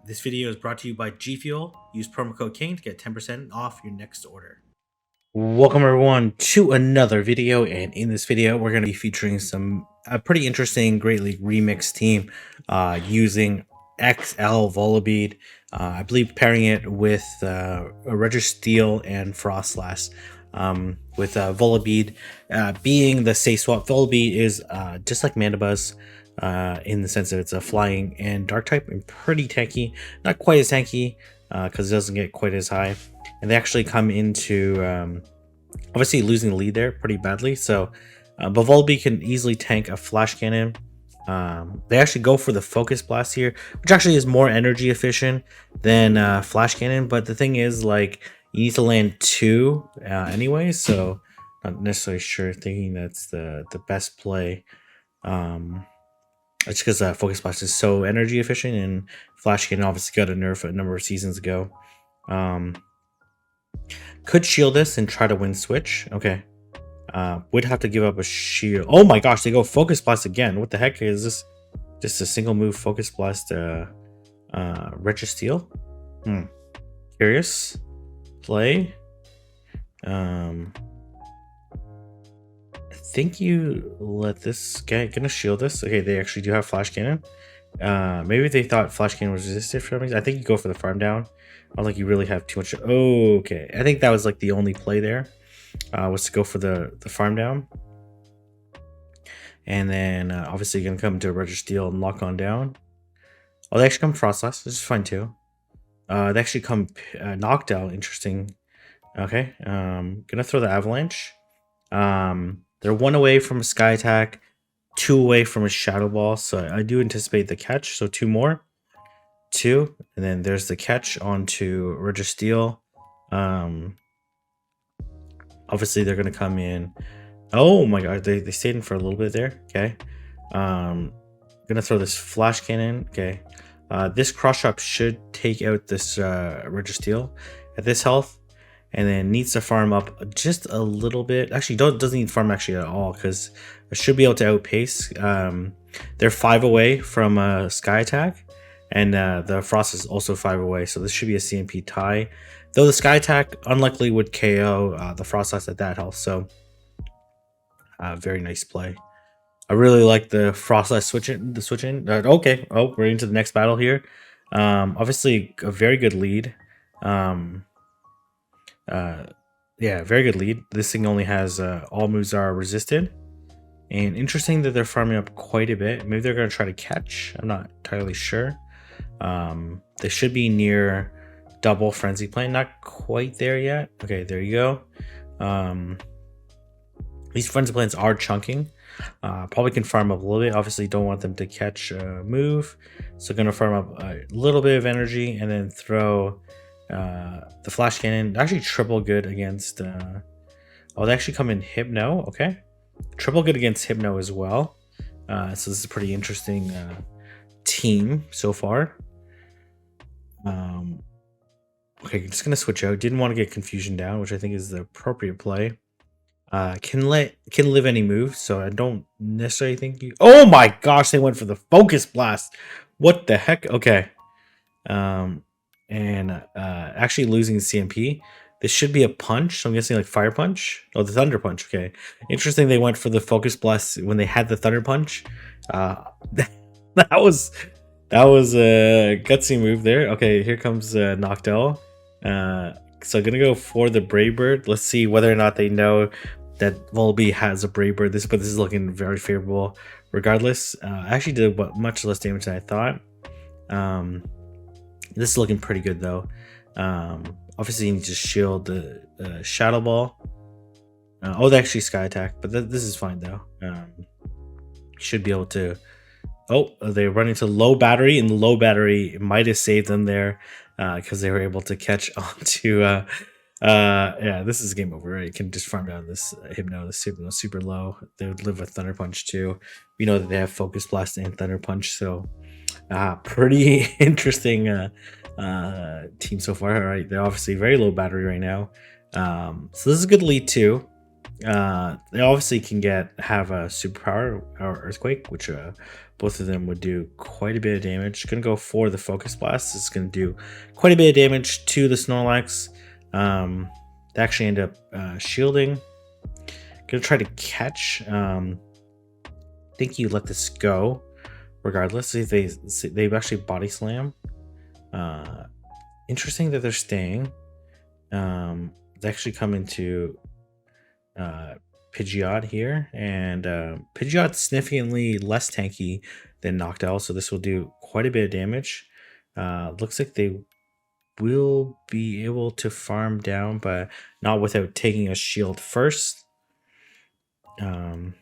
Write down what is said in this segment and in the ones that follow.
This video is brought to you by G Fuel. Use promo code KING to get 10% off your next order. Welcome everyone to another video, and in this video we're going to be featuring a pretty interesting Great League Remix team using XL Volbeat. I believe pairing it with a Registeel and Froslass. With Vullaby being the safe swap. Volbeat is just like Mandibuzz in the sense that it's a flying and dark type and pretty tanky. Not quite as tanky because it doesn't get quite as high. And they actually come into obviously losing the lead there pretty badly. So but Volbeat can easily tank a flash cannon. They actually go for the focus blast here, which actually is more energy efficient than flash cannon. But the thing is, like, you need to land two anyway, so not necessarily sure thinking that's the best play. It's because focus blast is so energy efficient, and flash cannon obviously got a nerf a number of seasons ago. Could shield this and try to win switch. Okay. Would have to give up a shield. Oh my gosh, they go focus blast again. What the heck is this? Just a single move focus blast Registeel? Curious. Play. I think you let this guy gonna shield this. Okay, they actually do have flash cannon. Maybe they thought flash cannon was resisted for some reason. I think you go for the farm down. I don't think you really have too much. Oh, okay. I think that was like the only play there. Was to go for the farm down, and then obviously you're gonna come to a Registeel and lock on down. Oh, they actually come Froslass, which is fine too. They actually come knocked out. Interesting. Okay, gonna throw the avalanche. They're one away from a sky attack, two away from a shadow ball, so I do anticipate the catch. So two more, two, and then there's the catch onto Registeel. Obviously they're gonna come in. Oh my god, they stayed in for a little bit there. Okay. Gonna throw this flash cannon. Okay. This cross chop should take out this Registeel at this health, and then needs to farm up just a little bit. Actually, doesn't need farm actually at all, because it should be able to outpace. They're 5 away from a sky attack, and the frost is also 5 away, so this should be a CMP tie. Though the sky attack unlikely would KO the Froslass at that health, so very nice play. I really like the Froslass switch in. Okay, oh, we're into the next battle here. Obviously a very good lead. Yeah, very good lead. This thing only has all moves are resisted, and interesting that they're farming up quite a bit. Maybe they're gonna try to catch. I'm not entirely sure. They should be near double frenzy plane, not quite there yet. Okay, there you go. These frenzy planes are chunking. Probably can farm up a little bit. Obviously don't want them to catch a move, so gonna farm up a little bit of energy and then throw the flash cannon. Actually triple good against oh, they actually come in Hypno. Okay, triple good against Hypno as well. So this is a pretty interesting team so far. Okay, just gonna switch out. Didn't want to get confusion down, which I think is the appropriate play. Can live any move, so I don't necessarily think you. Oh my gosh, they went for the focus blast. What the heck? Okay. Actually losing CMP. This should be a punch, so I'm guessing like fire punch. Oh, the thunder punch. Okay, interesting. They went for the focus blast when they had the thunder punch. That was a gutsy move there. Okay, here comes Noctowl. So gonna go for the Brave Bird. Let's see whether or not they know that Volbeat has a Brave Bird. But this is looking very favorable regardless. I actually did much less damage than I thought. This is looking pretty good though. Obviously you need to shield the shadow ball. Oh, they actually sky attack, but this is fine though. Should be able to. Oh, they run into low battery, and the low battery might have saved them there because they were able to catch onto. Yeah, this is game over. Right? You can just farm down this Hypno, the super low. They would live with Thunder Punch too. We know that they have Focus Blast and Thunder Punch, so pretty interesting team so far. All right, they're obviously very low battery right now. So this is a good lead too. They obviously can have a superpower or earthquake, which Both of them would do quite a bit of damage. Gonna go for the Focus Blast. It's gonna do quite a bit of damage to the Snorlax. They actually end up shielding. Gonna try to catch. I think you let this go regardless. See if they actually body slam. Interesting that they're staying. They actually come into Pidgeot here, and Pidgeot's significantly less tanky than Noctowl, so this will do quite a bit of damage. Looks like they will be able to farm down, but not without taking a shield first. I'm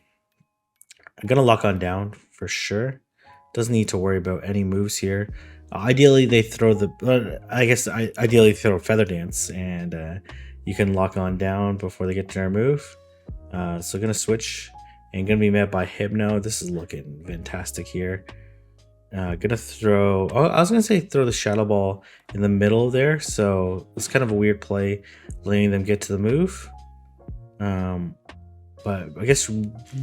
gonna lock on down for sure. Doesn't need to worry about any moves here. Ideally, they throw the. I guess ideally throw Feather Dance, and you can lock on down before they get to their move. So gonna switch and gonna be met by Hypno. This is looking fantastic here. Gonna throw. Oh, I was gonna say throw the Shadow Ball in the middle there. So it's kind of a weird play, letting them get to the move. But I guess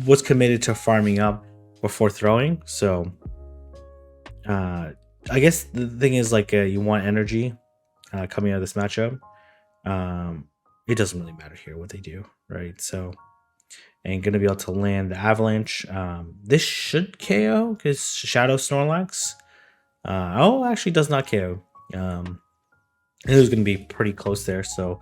was committed to farming up before throwing. So I guess the thing is like you want energy coming out of this matchup. It doesn't really matter here what they do, right? So. And going to be able to land the Avalanche. This should KO because Shadow Snorlax. Oh, actually does not KO. It was going to be pretty close there. So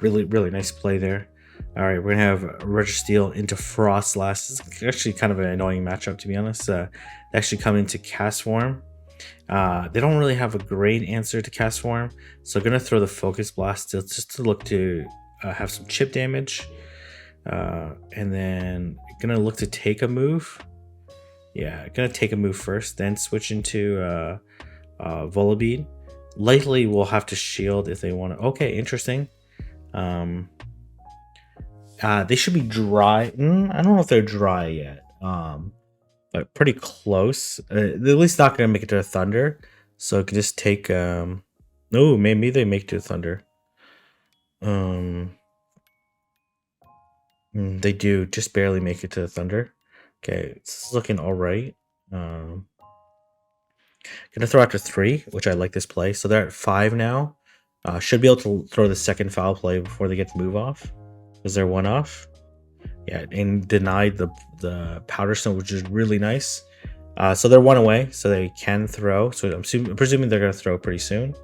really, really nice play there. All right, we're going to have Registeel into Froslass. It's actually kind of an annoying matchup, to be honest. They actually come into Castform. They don't really have a great answer to Castform. So going to throw the Focus Blast just to look to have some chip damage. And then gonna look to take a move. Yeah, gonna take a move first, then switch into Vullaby. Likely we'll have to shield if they want to. Okay, interesting. They should be dry. I don't know if they're dry yet. But pretty close. They're at least not gonna make it to a Thunder. So it can just take oh, maybe they make it to a Thunder. They do just barely make it to the Thunder. Okay, it's looking all right. Gonna throw after 3, which I like this play. So they're at 5 now. Should be able to throw the second foul play before they get to move off. Because they're 1 off. Yeah, and denied the Powder Stone, which is really nice. So they're 1 away, so they can throw. So I'm presuming they're gonna throw pretty soon.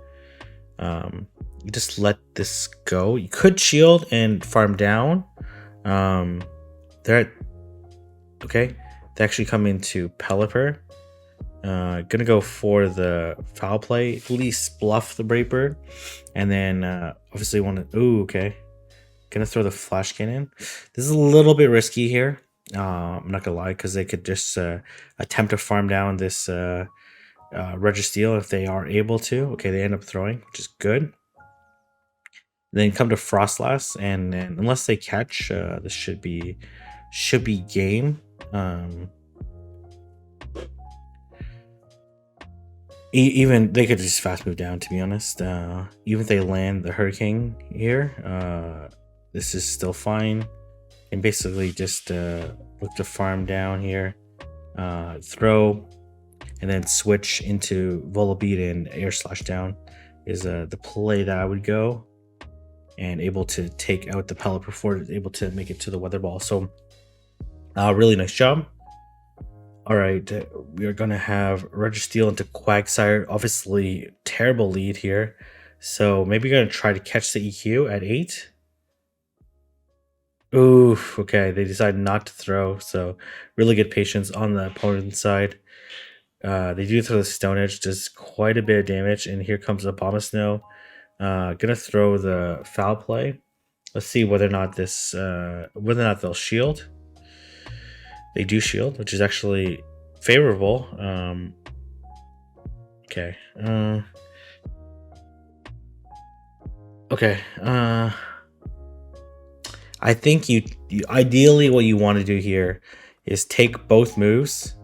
You just let this go. You could shield and farm down. They're at, okay. They actually come into Pelipper. Gonna go for the foul play, at least bluff the Brave Bird, and then obviously want to. Ooh, okay. Gonna throw the Flash Cannon. This is a little bit risky here. I'm not gonna lie, because they could just attempt to farm down this Registeel if they are able to. Okay, they end up throwing, which is good. Then come to Froslass, and unless they catch, this should be game. Even they could just fast move down, to be honest. Even if they land the Hurricane here, this is still fine. And basically just look to farm down here, throw, and then switch into Volbeat and Air Slash down is the play that I would go. And able to take out the Pelipper before it's able to make it to the Weather Ball. So really nice job. All right, we are going to have Registeel into Quagsire. Obviously, terrible lead here. So maybe we're going to try to catch the EQ at 8. Oof, okay, they decided not to throw. So really good patience on the opponent's side. They do throw the Stone Edge, does quite a bit of damage. And here comes the Abomasnow. Gonna throw the foul play. Let's see whether or not this whether or not they'll shield. They do shield, which is actually favorable. Okay. Okay. I think you ideally what you want to do here is take both moves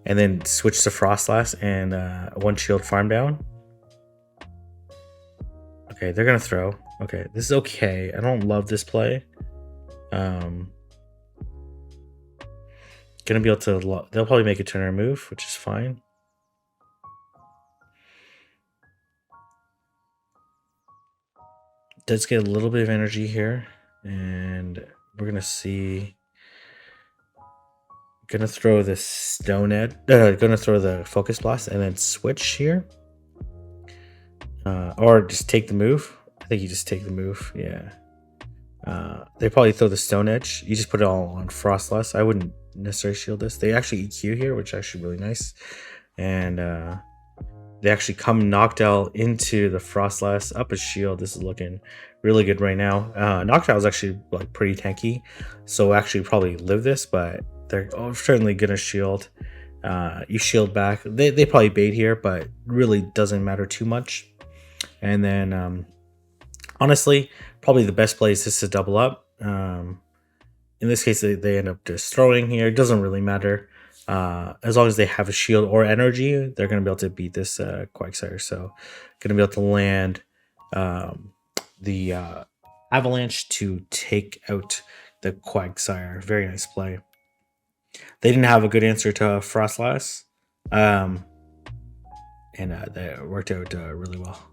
and then switch to Froslass and 1 shield farm down. Okay, they're gonna throw. Okay, this is okay. I don't love this play. Gonna be able to, they'll probably make a turn or move, which is fine. Does get a little bit of energy here, and we're gonna see. Gonna throw the Stone Edge. Gonna throw the Focus Blast and then switch here, or just take the move. I think you just take the move. Yeah. They probably throw the Stone Edge. You just put it all on Froslass. I wouldn't necessarily shield this. They actually EQ here, which is actually really nice, and they actually come Noctowl into the Froslass, up a shield. This is looking really good right now. Noctowl is actually like pretty tanky, so actually probably live this, but they're certainly gonna shield. You shield back. They probably bait here, but really doesn't matter too much. And then honestly, probably the best play is just to double up. In this case, they end up just throwing here. It doesn't really matter. As long as they have a shield or energy, they're going to be able to beat this Quagsire. So going to be able to land the Avalanche to take out the Quagsire. Very nice play. They didn't have a good answer to Froslass, and that worked out really well.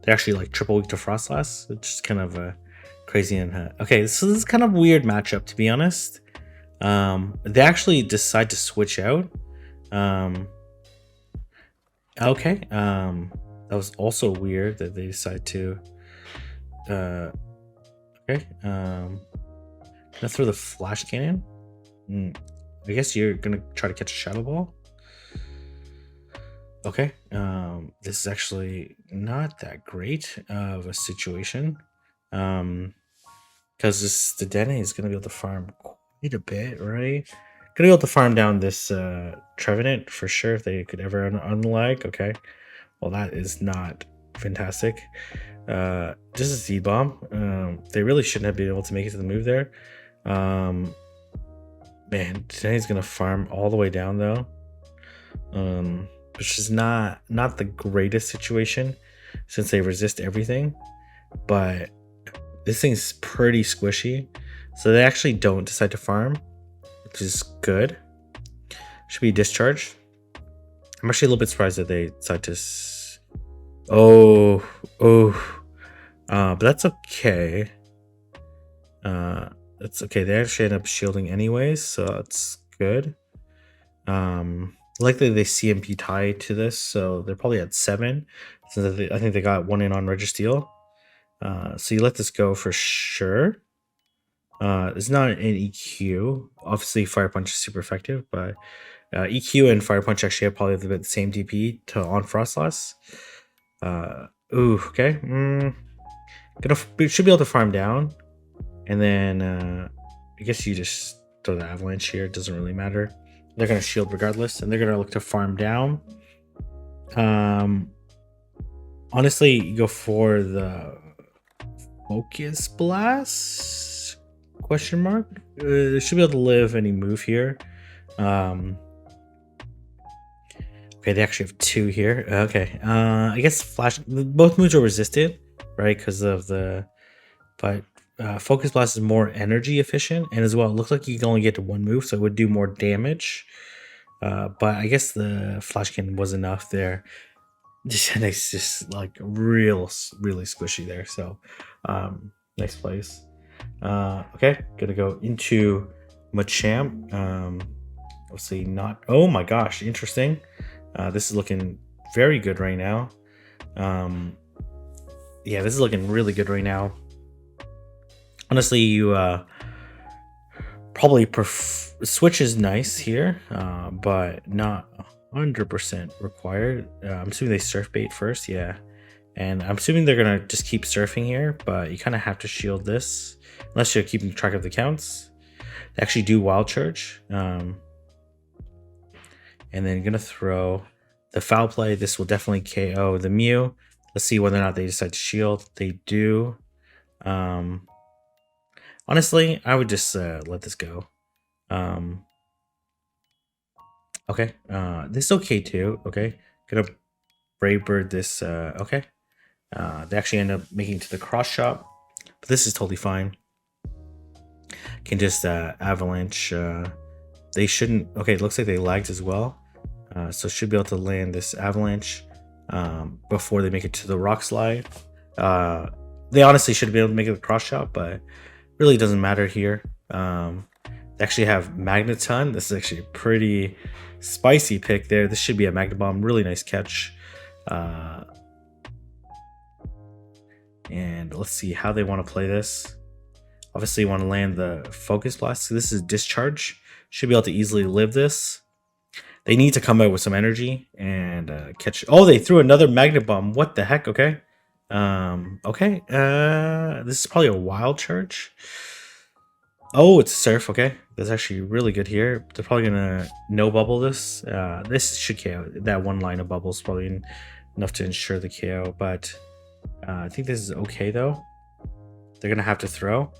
They're actually like triple weak to Froslass, which is kind of crazy. And okay, so this is kind of weird matchup, to be honest. They actually decide to switch out. Okay. That was also weird that they decide to. Okay. Let's throw the Flash Cannon. I guess you're gonna try to catch a Shadow Ball. Okay. This is actually not that great of a situation. Because the Dene is gonna be able to farm quite a bit, right? Gonna be able to farm down this Trevenant for sure if they could ever unlag. Okay, well that is not fantastic. Just a Seed Bomb. They really shouldn't have been able to make it to the move there. Man, Dene's gonna farm all the way down though, which is not the greatest situation since they resist everything, but this thing's pretty squishy, so they actually don't decide to farm, which is good. Should be discharged. I'm actually a little bit surprised that they decide to. But that's okay. That's okay. They actually end up shielding anyways, so that's good. Likely they CMP tie to this, so they're probably at 7. So I think they got 1 in on Registeel. So you let this go for sure. It's not an EQ. Obviously, Fire Punch is super effective, but EQ and Fire Punch actually have probably the same DP to on Froslass. Okay. Should be able to farm down, and then I guess you just throw the Avalanche here. It doesn't really matter. They're gonna shield regardless, and they're gonna look to farm down. Honestly, you go for the Focus Blast? Question mark. They should be able to live any move here. Okay, they actually have 2 here. Okay, I guess Flash. Both moves are resisted, right? Because of the, but Focus Blast is more energy efficient, and as well, it looks like you can only get to 1 move, so it would do more damage. But I guess the Flash Cannon was enough there. It's just like really squishy there. So nice place. Okay, gonna go into Machamp. Let's see, not. Oh my gosh, interesting. This is looking very good right now. Yeah, this is looking really good right now. Honestly, you probably switch is nice here, but not 100% required. I'm assuming they surf bait first, yeah, and I'm assuming they're gonna just keep surfing here, but you kind of have to shield this unless you're keeping track of the counts. They actually do Wild Charge, and then gonna throw the Foul Play. This will definitely KO the Mew. Let's see whether or not they decide to shield. They do. Honestly, I would just let this go. Okay, this is okay too. Okay, gonna Brave Bird this. Okay, they actually end up making it to the cross shop, but this is totally fine. Can just Avalanche They shouldn't. Okay, it looks like they lagged as well. So should be able to land this avalanche before they make it to the rock slide. They honestly should be able to make it a cross shot, but really doesn't matter here. They actually have Magneton. This is actually a pretty spicy pick there. This should be a Magnet Bomb. Really nice catch. And let's see how they want to play this. Obviously, you want to land the Focus Blast. So this is Discharge. Should be able to easily live this. They need to come out with some energy and catch. Oh, they threw another Magnet Bomb. What the heck? Okay. Okay. This is probably a Wild Charge. Oh, it's a Surf. Okay. That's actually really good here. They're probably going to no bubble this. This should KO. That one line of bubbles probably enough to ensure the KO. But I think this is okay, though. They're going to have to throw.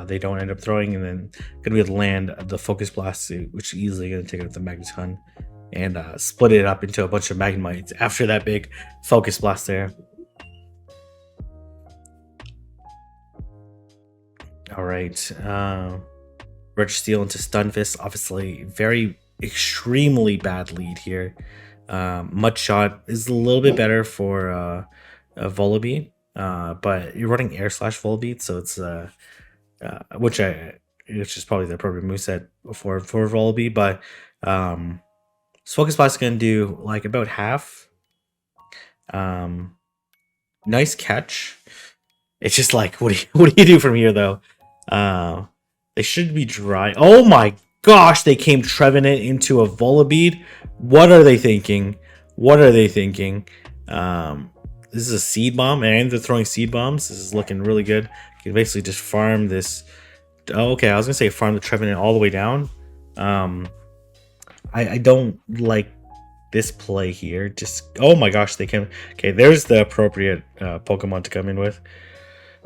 They don't end up throwing, and then going to be able to land the Focus Blast, which is easily going to take out the Magneton and split it up into a bunch of Magnemites after that big Focus Blast there. All right. Registeel into Stunfisk. Obviously, extremely bad lead here. Mud Shot is a little bit better for Vullaby, but you're running Air Slash Volbeat, so it's which is probably the appropriate moveset for Volbeat, but Focus Blast is gonna do like about half. Nice catch. It's just like what do you do from here though? They should be dry. Oh my gosh, they came Trevenant into a Volbeat. What are they thinking? What are they thinking? This is a Seed Bomb, and they're throwing Seed Bombs. This is looking really good. You can basically just farm this. Oh, okay, I was gonna say farm the Trevenant all the way down. I don't like this play here. Just, oh my gosh, they can. Okay, there's the appropriate Pokemon to come in with.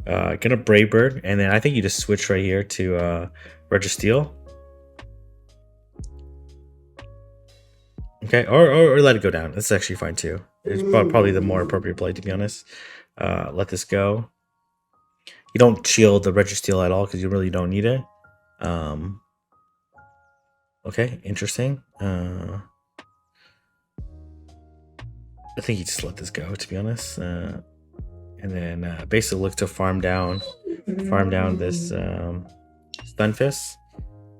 Get a Brave Bird, and then I think you just switch right here to Registeel. Okay, or let it go down. That's actually fine too. It's probably the more appropriate play, to be honest. Let this go. You don't shield the Registeel at all because you really don't need it. Okay, interesting. I think you just let this go, to be honest. And then basically look to farm down this Stunfisk.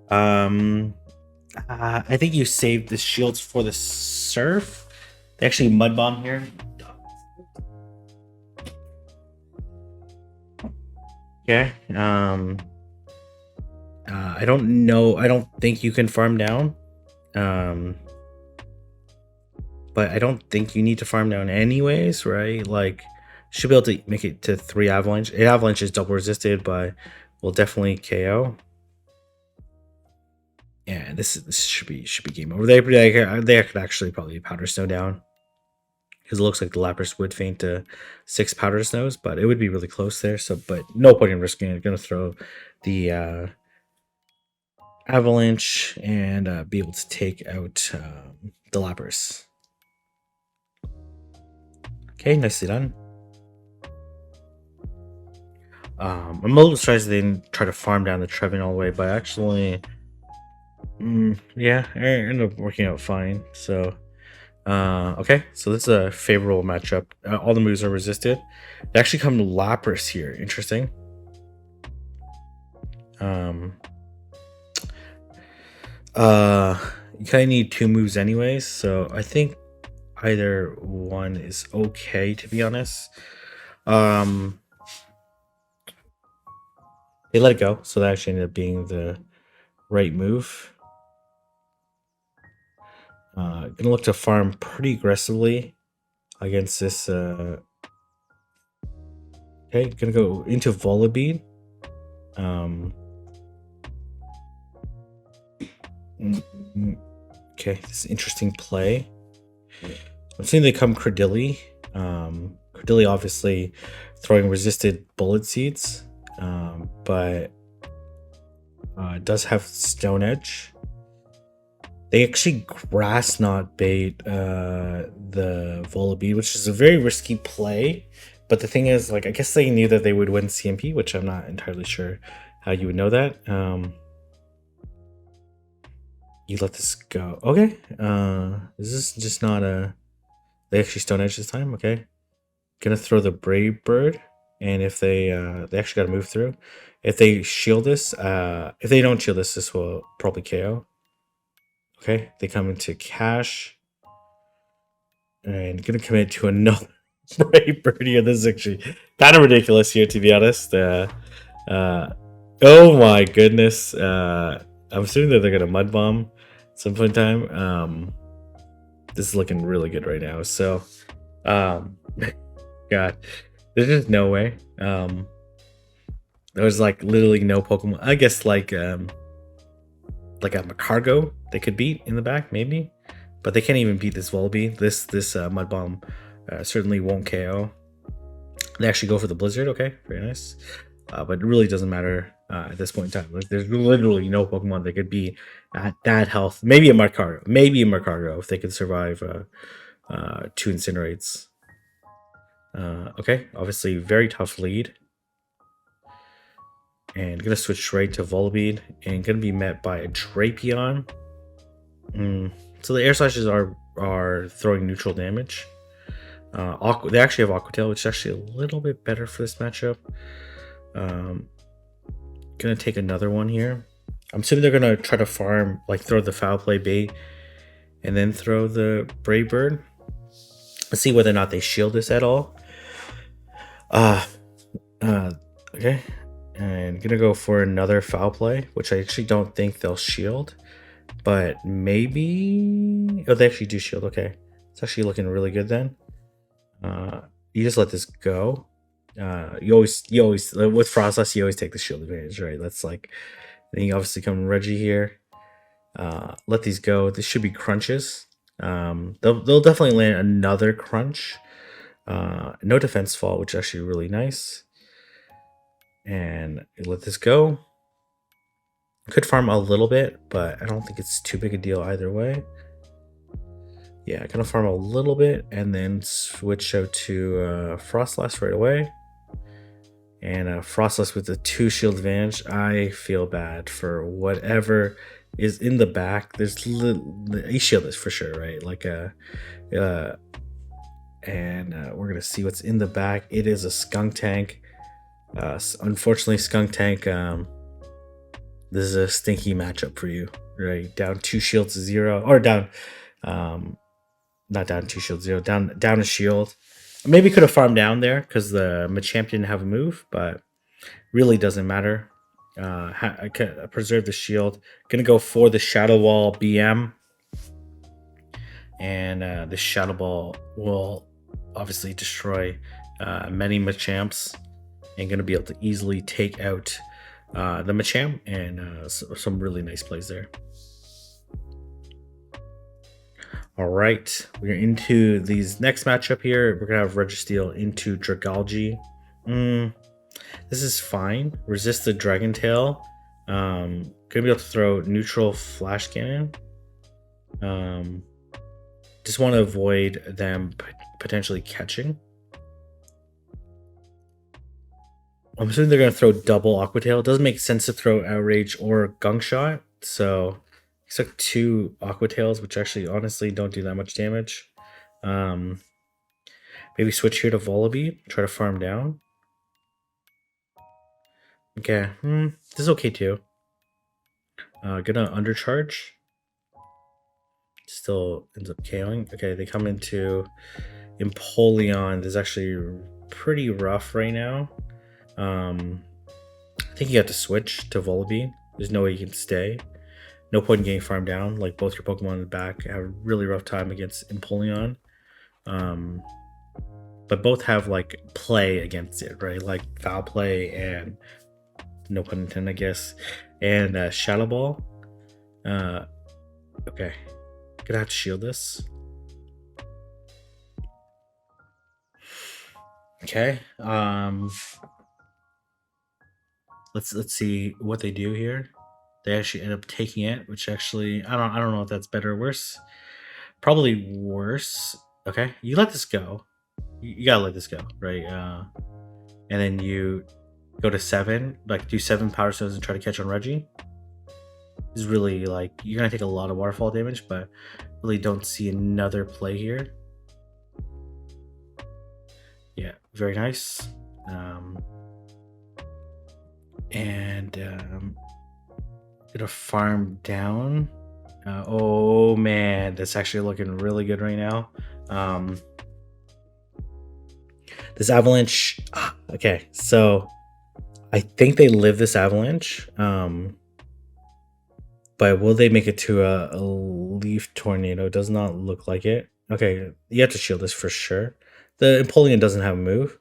I think you saved the shields for the Surf. They actually Mud Bomb here. Okay. I don't know. I don't think you can farm down. But I don't think you need to farm down anyways, right? Like, should be able to make it to 3 Avalanche. 8 Avalanche is double resisted, but will definitely KO. Yeah, this should be game over. They could actually probably Powder Snow down, because it looks like the Lapras would faint to 6 Powder Snows, but it would be really close there. So, but no point in risking it. Going to throw the Avalanche and be able to take out the Lapras. Okay, nicely done. I'm a little surprised they didn't try to farm down the Trevenant all the way, but actually, yeah, it ended up working out fine. So, okay, so this is a favorable matchup. All the moves are resisted. They actually come to Lapras here. Interesting. You kind of need 2 moves anyways, so I think either one is okay, to be honest. They let it go, so that actually ended up being the right move. Gonna look to farm pretty aggressively against this. Okay, gonna go into Volbeat. Okay, this is an interesting play. I'm seeing they come Credilli. Credilli obviously throwing resisted Bullet Seeds, but it does have Stone Edge. They actually Grass Knot bait the Volbeat, which is a very risky play. But the thing is, like, I guess they knew that they would win CMP, which I'm not entirely sure how you would know that. You let this go. Okay. Is this just not a... They actually Stone Edge this time? Okay. Gonna throw the Brave Bird. And if they actually gotta move through. If they shield this, if they don't shield this will probably KO. Okay, they come into cash. And gonna commit to another Brave Bird here. This is actually kind of ridiculous here, to be honest. Oh my goodness. I'm assuming that they're gonna Mud Bomb at some point in time. This is looking really good right now. So, God, there's just no way. There's like literally no Pokemon. I guess like a Macargo they could beat in the back, maybe, but they can't even beat this Volbeat. This Mud Bomb certainly won't KO. They actually go for the Blizzard. Okay, very nice. But it really doesn't matter at this point in time. Like, there's literally no Pokemon they could be at that health. Maybe a Macargo if they could survive 2 Incinerates. Okay, obviously very tough lead. And gonna switch right to Volbeat and gonna be met by a Drapion. So the Air Slashes are throwing neutral damage. They actually have Aqua Tail, which is actually a little bit better for this matchup. Gonna take another one here. I'm assuming they're gonna try to farm, like throw the Foul Play bait and then throw the Brave Bird. Let's see whether or not they shield this at all. Okay. And gonna go for another Foul Play, which I actually don't think they'll shield. But maybe... Oh, they actually do shield. Okay. It's actually looking really good then. You just let this go. You always with Froslass you always take the shield advantage, right? That's like, then you obviously come Reggie here. Let these go. This should be crunches. They'll definitely land another crunch. No defense fall, which is actually really nice. And let this go. Could farm a little bit, but I don't think it's too big a deal either way. Yeah, gonna farm a little bit and then switch out to Froslass right away. And Froslass with the 2 shield advantage. I feel bad for whatever is in the back. There's he shield this for sure, right? Like we're gonna see what's in the back. It is a Skunk Tank. Unfortunately, Skunk Tank. This is a stinky matchup for you, right? Down 2 shields to 0, or down, not down 2 shields 0, down a shield. Maybe could have farmed down there because the Machamp didn't have a move, but really doesn't matter. I can preserve the shield. Gonna go for the Shadow Wall BM, and the Shadow Ball will obviously destroy many Machamps, and gonna be able to easily take out the Machamp, and some really nice plays there. All right, we're into these next matchup here. We're gonna have Registeel into Dragalge. This is fine. Resist the Dragon Tail. Gonna be able to throw neutral Flash Cannon. Just want to avoid them potentially catching. I'm assuming they're going to throw double Aqua Tail. It doesn't make sense to throw Outrage or Gunk Shot. So he took 2 Aqua Tails, which actually honestly don't do that much damage. Maybe switch here to Vullaby. Try to farm down. Okay. This is okay too. Gonna undercharge. Still ends up KOing. Okay, they come into Empoleon. This is actually pretty rough right now. I think you have to switch to Volbeat. There's no way you can stay. No point in getting farmed down. Like, both your Pokemon in the back have a really rough time against Empoleon. But both have like play against it, right? Like Foul Play and, no pun intended, I guess, and Shadow Ball. Okay, gonna have to shield this. Okay. Let's see what they do here. They actually end up taking it, which actually I don't know if that's better or worse. Probably worse. Okay, you let this go. You gotta let this go, right? And then you go to 7, like do 7 Power Stones and try to catch on Reggie. is really like, you're gonna take a lot of waterfall damage, but really don't see another play here. Yeah, very nice. Gonna farm down. Oh man, that's actually looking really good right now. This avalanche. Okay, so I think they live this avalanche. But will they make it to a leaf tornado? Does not look like it. Okay, you have to shield this for sure. The Empoleon doesn't have a move.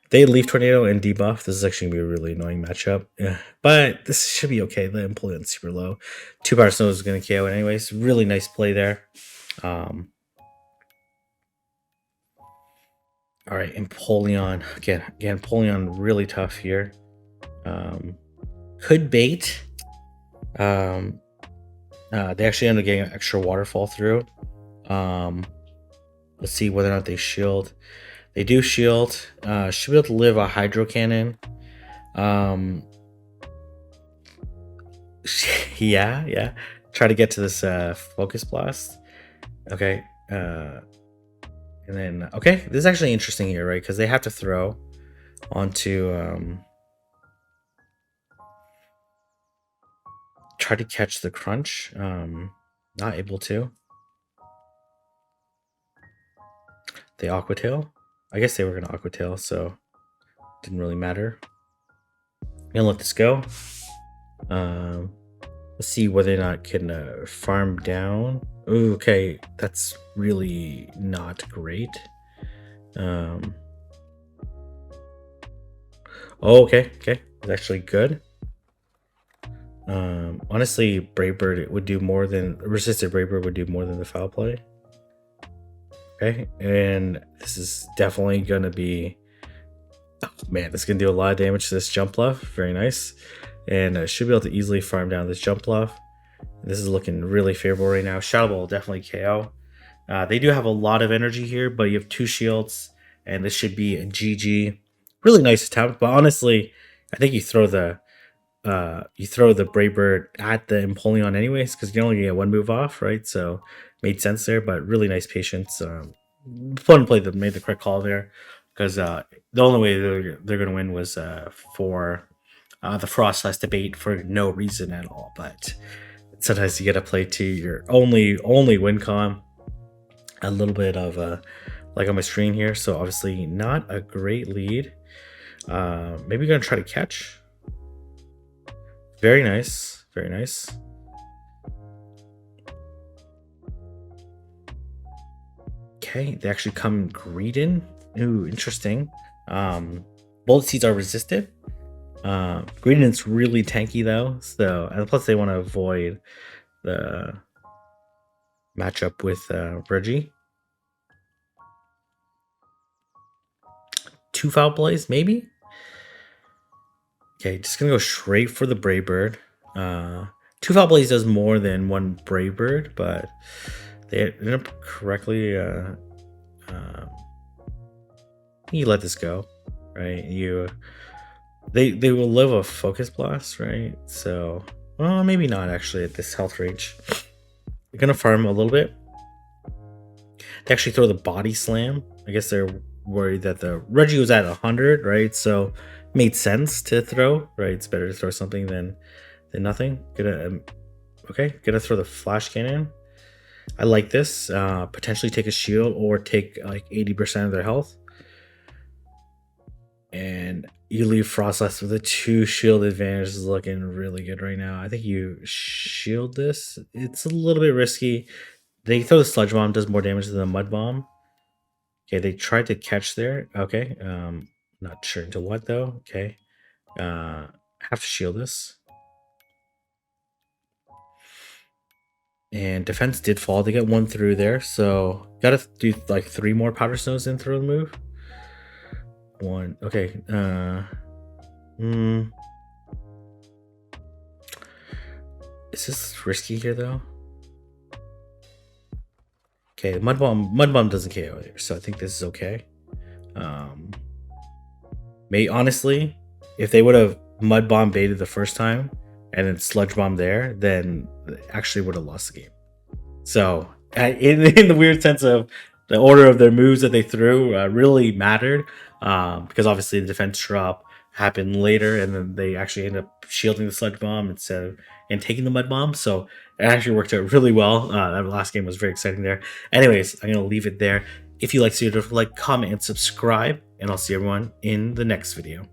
They leaf tornado and debuff. This is actually gonna be a really annoying matchup. Yeah, but this should be okay. The Empoleon's super low. 2 power snows is gonna KO it anyways. Really nice play there. All right, Empoleon again. Empoleon really tough here. Could bait. They actually end up getting an extra waterfall through. Let's see whether or not they shield. They do shield. Should be able to live a hydro cannon. Yeah. Try to get to this focus blast. Okay. And then okay, this is actually interesting here, right? Because they have to throw onto try to catch the crunch. Not able to. They Aqua Tail. I guess they were gonna Aqua Tail, so didn't really matter. Gonna let this go. Let's see whether or not can farm down. Ooh, okay, that's really not great. Oh, okay, it's actually good. Honestly, Brave Bird would do more than Resisted Brave Bird would do more than the foul play. Okay, and this is definitely gonna be. Oh man, this is gonna do a lot of damage to this jump bluff. Very nice, and I should be able to easily farm down this jump bluff. This is looking really favorable right now. Shadow Ball will definitely KO. They do have a lot of energy here, but you have 2 shields, and this should be a GG. Really nice attempt, but honestly, I think you throw the Brave Bird at the Empoleon anyways, because you can only get 1 move off, right? So made sense there, but really nice patience. Fun play that made the correct call there, because the only way they're gonna win was for the Froslass debate for no reason at all. But sometimes you gotta play to your only win con. A little bit of like on my screen here, so obviously not a great lead. Maybe gonna try to catch. Very nice. Okay, they actually come Greedent. Ooh, interesting. Bullet Seeds are resisted. Greedent's really tanky though, so and plus they want to avoid the matchup with Reggie. 2 foul plays, maybe? Okay, just gonna go straight for the Brave Bird. 2 foul plays does more than 1 Brave Bird, but they ended up correctly. You let this go, right? They will live a Focus Blast, right? So, well, maybe not actually at this health range. They're gonna farm a little bit. They actually throw the Body Slam. I guess they're worried that the Reggie was at 100, right? So made sense to throw, right? It's better to throw something than nothing. Gonna throw the Flash Cannon. I like this. Potentially take a shield or take like 80% of their health. And you leave Froslass with a 2 shield advantage. Is looking really good right now. I think you shield this. It's a little bit risky. They throw the Sludge Bomb, does more damage than the Mud Bomb. Okay, they tried to catch there. Okay, not sure into what though. Okay, have to shield this. And defense did fall. They get 1 through there, so gotta do like 3 more Powder Snows in through the move. 1. Okay. Is this risky here though? Okay, Mud Bomb doesn't KO here, so I think this is okay. Honestly, if they would have Mud Bomb baited the first time and then Sludge Bomb there, then actually would have lost the game. So in the weird sense of the order of their moves that they threw really mattered, because obviously the defense drop happened later, and then they actually end up shielding the sludge bomb instead of and taking the mud bomb. So it actually worked out really well. That last game was very exciting there. Anyways, I'm gonna leave it there. If you like, so you like, comment, and subscribe, and I'll see everyone in the next video.